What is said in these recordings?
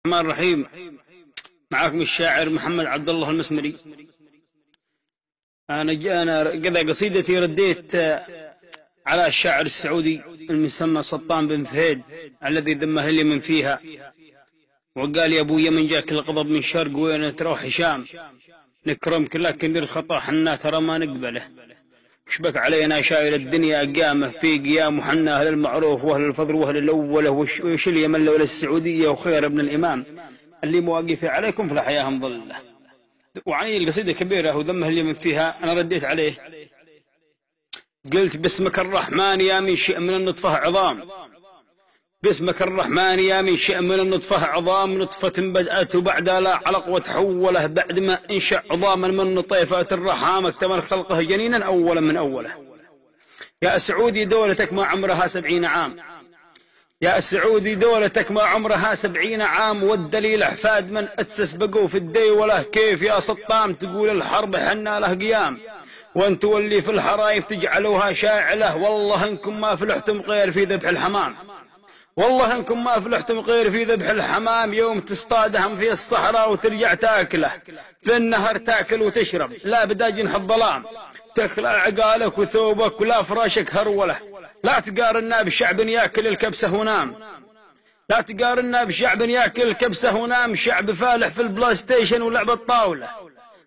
الرحمن الرحيم. معكم الشاعر محمد عبد الله المسمري. أنا قد قصيدتي رديت على الشاعر السعودي المسمى سلطان بن فهيد الذي ذمه اليمن فيها، وقال يا ابو يمن جاك الغضب من شرق وين تروح هشام، نكرمك لكن الخطا حنا ترى ما نقبله، وشبك علينا شايل الدنيا قيامه في قيام، وحنا اهل المعروف واهل الفضل واهل الاوله، وش اليمن لولا السعوديه وخير ابن الامام اللي مواقفه عليكم في الحياه مضله. وعني القصيده كبيره وذمه اليمن فيها، انا رديت عليه قلت باسمك الرحمن يا من شئ من النطفه عظام، باسمك الرحمن يا من شئ من النطفه عظام، نطفه بدات بعد لا علق وتحوله بعد ما انشا عظاما من نطيفات الرحام، اكتمل خلقه جنينا اولا من اوله. يا سعودي دولتك ما عمرها 70 عام، يا سعودي دولتك ما عمرها 70 عام، والدليل احفاد من اسس بقوا في الديوله، كيف يا سطام تقول الحرب حنا له قيام، وان تولي في الحرايب تجعلوها شاعله، والله انكم ما فلحتم غير في ذبح الحمام، والله انكم ما فلحتم غير في ذبح الحمام، يوم تصطادهم في الصحراء وترجع تاكله، في النهر تاكل وتشرب لا بدا جنح الظلام، تخلع عقالك وثوبك ولا فراشك هروله، لا تقارنا بشعب ياكل الكبسه ونام، لا تقارنا بشعب ياكل الكبسه ونام، شعب فالح في البلاي ستيشن ولعب الطاوله،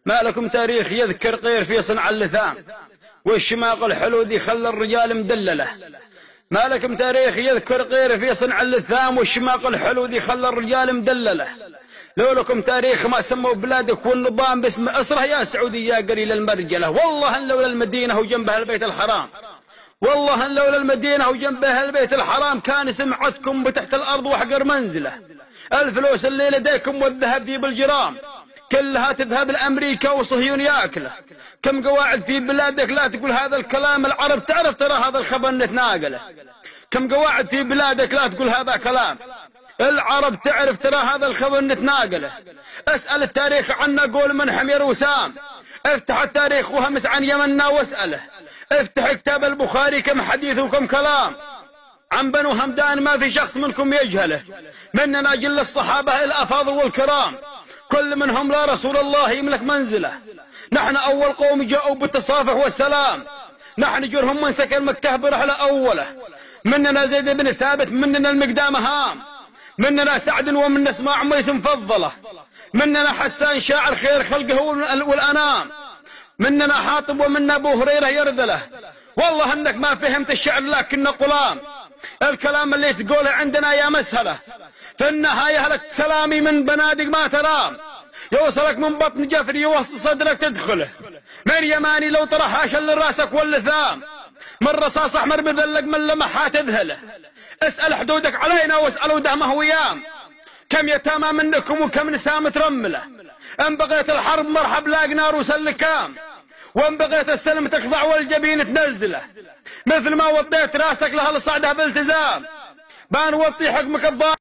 ما لكم تاريخ يذكر غير في صنع اللثام، والشماغ الحلو ذي خلى الرجال مدلله، ما لكم تاريخ يذكر غير في صنع اللثام، والشماغ الحلو ذي خلى الرجال مدلله، لو لكم تاريخ ما سموا بلادك والنظام باسم اسره يا سعودي يا قليل المرجله، والله ان لولا المدينه وجنبها البيت الحرام، والله ان لولا المدينه وجنبها البيت الحرام كان سمعتكم بتحت الارض وحقر منزله، الفلوس اللي لديكم والذهب ذي بالجرام كلها تذهب لامريكا وصهيون ياكله، كم قواعد في بلادك لا تقول هذا الكلام، العرب تعرف ترى هذا الخبر نتناقله، كم قواعد في بلادك لا تقول هذا كلام، العرب تعرف ترى هذا الخبر نتناقله، اسال التاريخ عنا قول من حمير وسام، افتح التاريخ وهمس عن يمنا واساله، افتح كتاب البخاري كم حديث وكم كلام، عن بنو همدان ما في شخص منكم يجهله، مننا جل الصحابه الافاضل والكرام كل منهم لا رسول الله يملك منزله، نحن اول قوم جاءوا بالتصافح والسلام، نحن جرهم من سكن مكه برحله اوله، مننا زيد بن ثابت مننا المقدام هام، مننا سعد ومن اسماء عميس مفضله، مننا حسان شاعر خير خلقه والانام، مننا حاطب ومنا ابو هريره يرذله، والله انك ما فهمت الشعر لكن قلام، الكلام اللي تقوله عندنا يا مسهله، في النهايه لك كلامي من بنادق ما ترام، يوصلك من بطن جفري وسط صدرك تدخله، من يماني لو طرح شل راسك واللثام، من رصاص احمر بذلق من لمحها تذهله، اسال حدودك علينا واسالوا دهمه ويام، كم يتامى منكم وكم نساء مترمله، ان بغيت الحرب مرحب لاق نار وسلكام، وان بغيت السلم تخضع والجبين تنزله، مثل ما وطيت راستك لها لصعدها بالتزام، بان وطي حكمك الضار